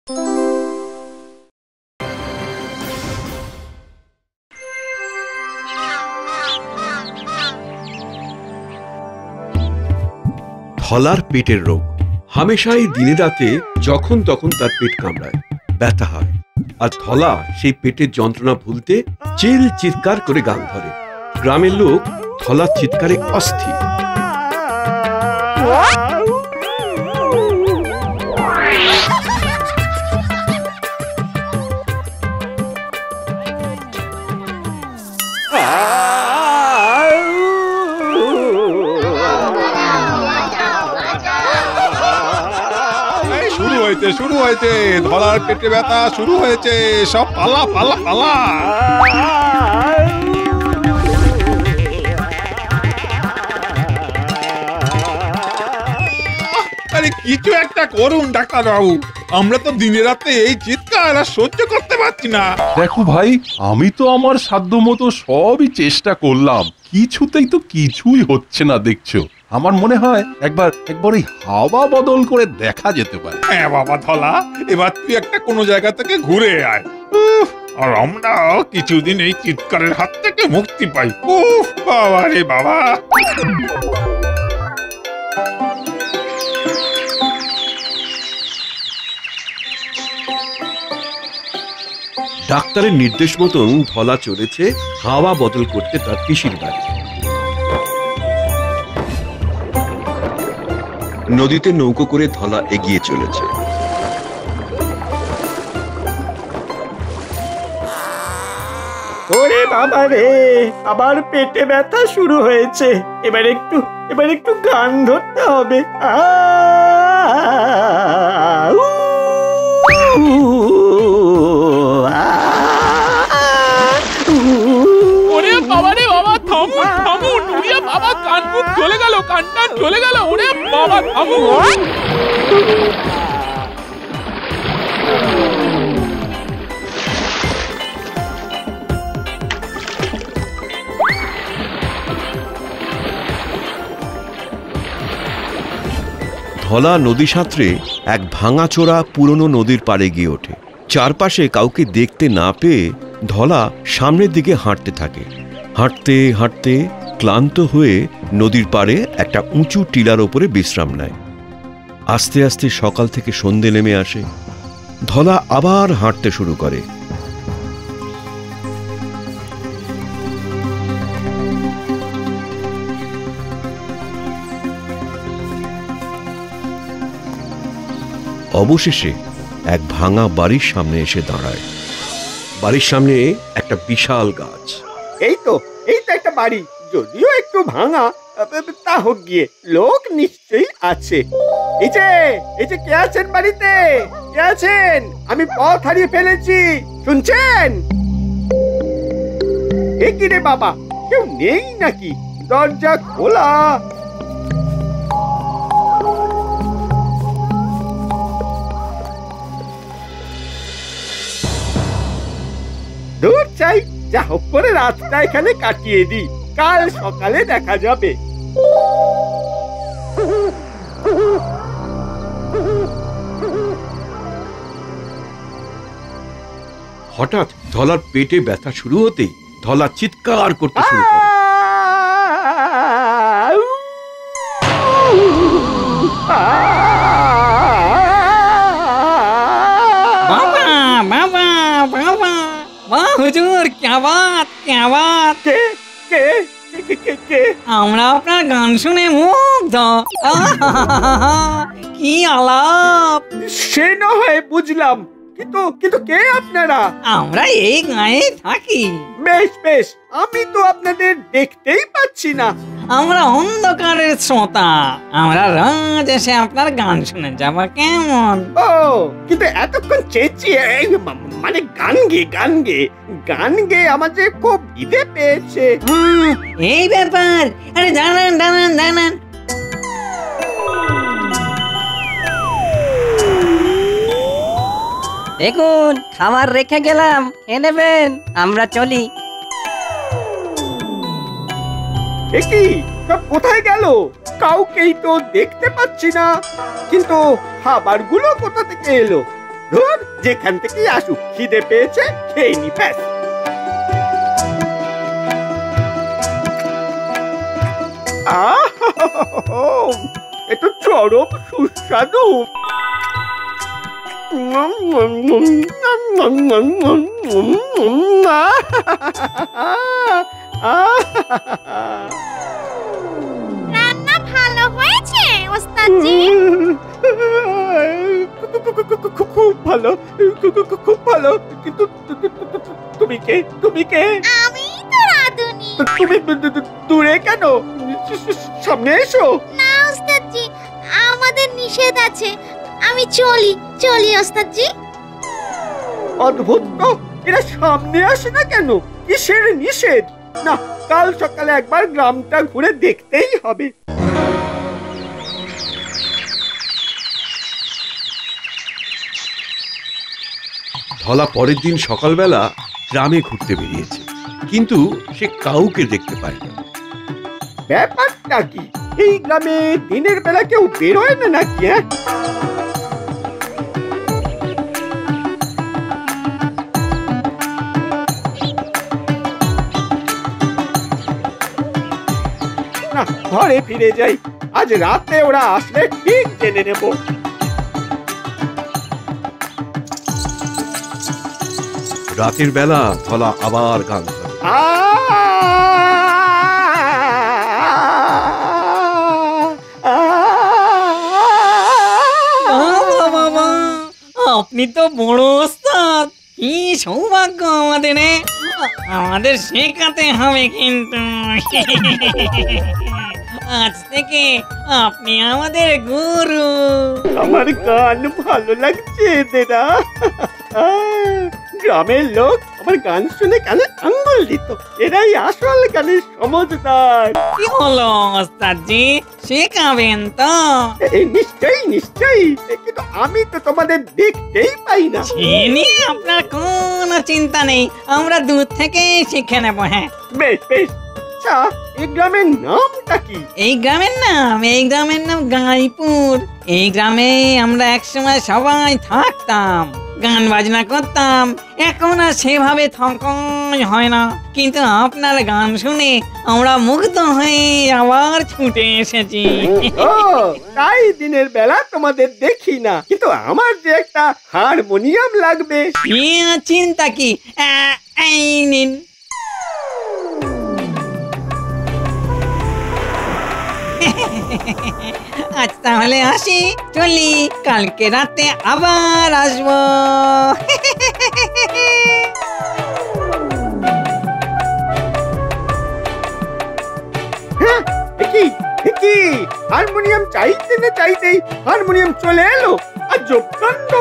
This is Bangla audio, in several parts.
ধলার পেটের রোগ হামেশাই দিনে রাতে যখন তখন তার পেট কামড়ায়, ব্যথা হয়, আর ধলা সেই পেটের যন্ত্রণা ভুলতে চিৎকার করে গান ধরে। গ্রামের লোক ধলার চিৎকারে অস্থির। শুরু হয়েছে ধলার পেটে ব্যথা শুরু হয়েছে, সব পালা পালা পালা। আরে কিছু একটা করুন ডাক্তার বাবু, আমরা তো দিনে রাতে এই চিৎকার আর সহ্য করতে পারছি না। দেখো ভাই, আমি তো আমার সাধ্যমতো সবই চেষ্টা করলাম, কিছুতেই তো কিছুই হচ্ছে না দেখছো। আমার মনে হয় একবার এই হাওয়া বদল করে দেখা যেতে পারে। হ্যাঁ বাবা ধলা, এবার তুই একটা কোনো জায়গা থেকে ঘুরে আয়, আর আমরা কিছুদিন এই চিৎকারের হাত থেকে মুক্তি পাই। উফ বাবা রে বাবা। ডাক্তারের নির্দেশ মতন ধলা চলেছে হাওয়া বদল করতে তার পিসির বাড়ি। নদীতে নৌকো করে ধলা এগিয়ে চলেছে। ওরে বাবা রে, আবার পেটে ব্যথা শুরু হয়েছে। এবার একটু গান ধরতে হবে। ওরে বাবা রে বাবা, থামুন থামুন, উড়িয়া বাবা কান মুখ চলে গেল, কানটা চলে গেল। ওরে বাবা থামুন। ধলা নদী সাঁতরে এক ভাঙাচোরা পুরনো নদীর পাড়ে গিয়ে ওঠে। চারপাশে কাউকে দেখতে না পেয়ে ধলা সামনের দিকে হাঁটতে থাকে। হাঁটতে হাঁটতে ক্লান্ত হয়ে নদীর পাড়ে একটা উঁচু টিলার ওপরে বিশ্রাম নেয়। আস্তে আস্তে সকাল থেকে সন্ধে নেমে আসে। ধলা আবার হাঁটতে শুরু করে। অবশেষে এক ভাঙা বাড়ির সামনে এসে দাঁড়ায়। বাড়ির সামনে একটা বিশাল গাছ। এই তো একটা বাড়ি, যদিও একটু ভাঙা, তা হোক গিয়ে, লোক নিশ্চয়ই আছে। এই যে কে আছেন বাড়িতে? কে আছেন? আমি পথ হারিয়ে ফেলেছি, শুনছেন? এ কি রে বাবা, কেউ নেই নাকি? দরজা খোলা। দূর চাই, যা হোক করে রাতটা এখানে কাটিয়ে দিই, কাল সকালে দেখা যাবে। হঠাৎ ধলার পেটে ব্যথা শুরু হতেই ধলা চিৎকার করতে শুরু করে। হুজুর, क्या बात আমরা আপনার গান শুনে মুগ্ধ। কি আলাপ! সে না হয় বুঝলাম, কিন্তু কে আপনারা? আমরা এই গায়ে থাকি। বেশ, আমি তো আপনাদের দেখতেই পাচ্ছি না। আমরা অন্ধকারের শ্রোতা, আমরা রোজ এসে আপনার গান শুনে যাব, কেমন? ও, কিন্তু এতক্ষণ চেঁচিয়ে মানে গান গে আমার যে খুব খিদে পেয়েছে। এই ব্যাপার। আরে জানান। দেখুন, খাবার রেখে গেলাম, খেয়ে নেবেন, আমরা চলি। কি সব কোথায় গেল? কাউকেই তো দেখতে পাচ্ছি না, কিন্তু খাবারগুলো কোথা থেকে এলো? ধর যেখান থেকেই আসুক, খিদে পেয়েছে খেয়ে নি ব্যাস। এ তো চরম সুস্বাদু। রান্না ভালো হয়েছে ওস্তাদজি? খুব ভালো, খুব ভালো। কিন্তু তুমি কে? তুমি কে? আমি তো রাধুনি। তুমি দূরে কেন? সামনে এসো। না ওস্তাদজি, আমাদের নিষেধ আছে। আমি চলি ওস্তাদজি। অদ্ভুত তো, এরা সামনে আসে না কেন? কিসের নিষেধ? না, কাল সকালে একবার গ্রামটা ঘুরে দেখতেই হবে। ধলা পরের দিন সকালবেলা গ্রামে ঘুরতে বেরিয়েছে, কিন্তু সে কাউকে দেখতে পায় না। ব্যাপারটা কি? এই গ্রামে দিনের বেলা কেউ বেরোয় না নাকি? না, ঘরে ফিরে যাই। আজ রাতে ওরা আসলে ঠিক জেনে নেব। রাতের বেলা ধলা আবার গান ধরে। বাবা, আপনি তো বড় ওস্তাদ। কি সৌভাগ্য আমাদের, আমাদের শেখাতে হবে কিন্তু। আজ থেকে আপনি আমাদের গুরু। আমার গান ভালো লাগছে দেরা। গ্রামের লোক আমার গান শুনে কানে আঙ্গুল দিত। এরাই আসল গানের সমঝদার। কি হলো ওস্তাদজি, শেখাবেন তো? নিশ্চয়ই। কিন্তু আমি তো তোমাদের দেখতেই পাই না। সে নিয়ে আপনার কোনো চিন্তা নেই, আমরা দূর থেকে শিখে নেব। হ্যাঁ, বেশ। আচ্ছা, এই গ্রামের নামটা কি? এই গ্রামের নাম গাইপুর। এই গ্রামে আমরা একসময় সবাই থাকতাম, গান বাজনা করতাম। এখন আর সেভাবে থাকাই হয় না, কিন্তু আপনার গান শুনে আমরা মুগ্ধ হয়ে আবার ছুটে এসেছি। ও, তাই দিনের বেলা তোমাদের দেখি না। কিন্তু আমার যে একটা হারমোনিয়াম লাগবে। চিন্তা কি, এই নিন। আজ তাহলে আসি, চলি, কালকে রাতে আবার আসবো। কি হারমোনিয়াম চাইতেই হারমোনিয়াম চলে এলো। আজব কাণ্ড।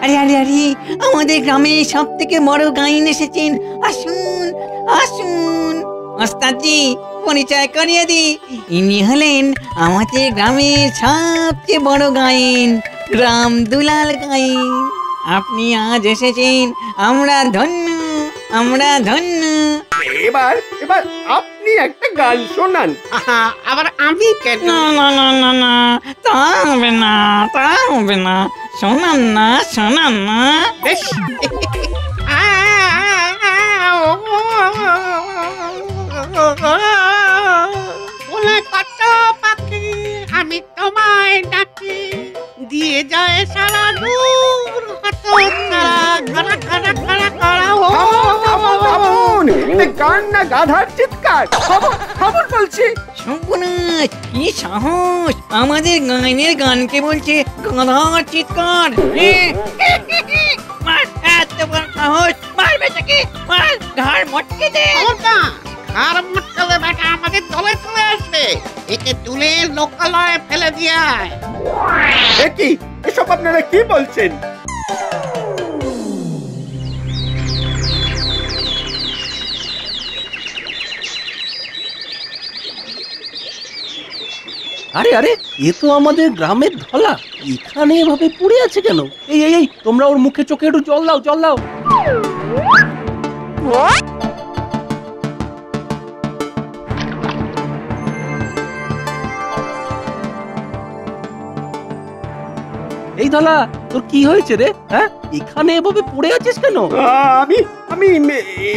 আরে আমাদের গ্রামে সব থেকে বড় গাইন এসেছেন। আসুন ওস্তাদজি, পরিচয় করিয়ে দি। ইনি হলেন আমাদের গ্রামের সবচেয়ে বড় গাইন, রাম দুলাল গাইন। আপনি আজ এসেছেন, আমরা ধন্য। এবার আপনি একটা গান শোনান। আবার আমি কেন? না, তা হবে না। শোনান না। বেশ। বলে কত পাখি আমি তোমায় ডাকি, দিয়ে যায় সারা দূর হত থামুন। গান না গাধার চিৎকার। থামুন বলছি। সর্বনাশ, কি সাহস! আমাদের গানের গানকে বলছে গাধার চিৎকার। এত বড় সাহস! মার বেটাকে, মার, ঘাড় মটকে দে। আর মটকালে বেটা আমাদের দলে চলে আসবে। একে তুলে লোকালয়ে ফেলে দিয়ে আয়। কি এসব আপনারা কি বলছেন? আরে এ তো আমাদের গ্রামের ধলা, এখানে এভাবে পড়ে আছে কেন? এই তোমরা ওর মুখে চোখে একটু জল দাও। এই ধলা, তোর কি হয়েছে রে? হ্যাঁ, এখানে এভাবে পড়ে আছিস কেন? আমি আমি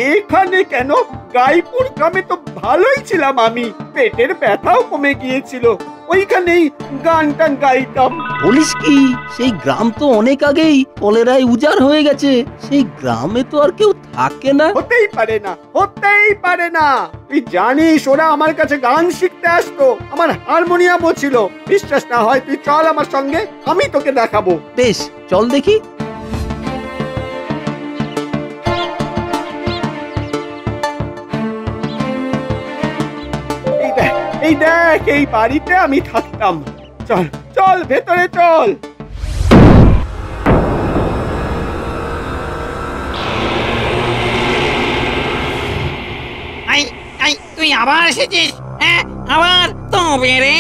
এখানে কেন? গাইপুর গ্রামে তো ভালোই ছিলাম আমি, পেটের ব্যথাও কমে গিয়েছিল, ওইখানেই গান টান গাইতাম। বলিস কি? সেই গ্রাম তো অনেক আগেই কলেরায় উজাড় হয়ে গেছে, সেই গ্রামে তো আর কেউ থাকে না। হতেই পারে না, হতেই পারে না। তুই জানিস ওরা আমার কাছে গান শিখতে আসতো, আমার হারমোনিয়ামও ছিল। বিশ্বাস না হয় তুই চল আমার সঙ্গে, আমি তোকে দেখাবো। বেশ, চল দেখি। এই দেখ, এই বাড়িতে আমি থাকতাম। চল চল ভেতরে চল। তুই আবার এসেছিস? হ্যাঁ, আবার তবে রে।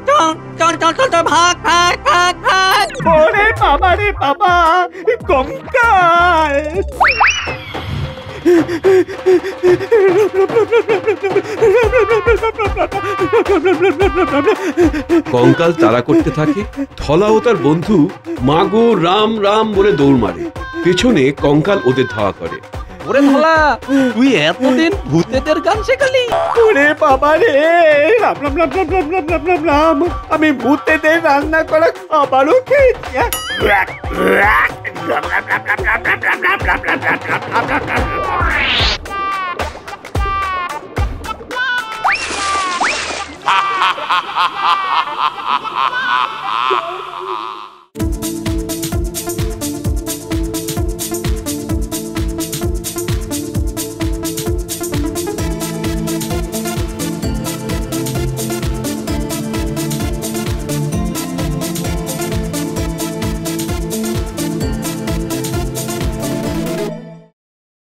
চল চল চল চল চল, ভাগ ভাগ ভাগ ভাগ। ওরে বাবা রে বাবা, কঙ্কাল। কঙ্কাল তাড়া করতে থাকে। ধলা ও তার বন্ধু মাগো রাম রাম বলে দৌড় মারে, পেছনে কঙ্কাল ওদের ধাওয়া করে। ওরে ধলা, তুই এতদিন ভূতেদের গান শেখালি? ওরে বাবা রে, রাম রাম রাম রাম রাম রাম রাম রাম রাম, আমি ভূতেদের রান্না করা খাবারও খেয়েছি।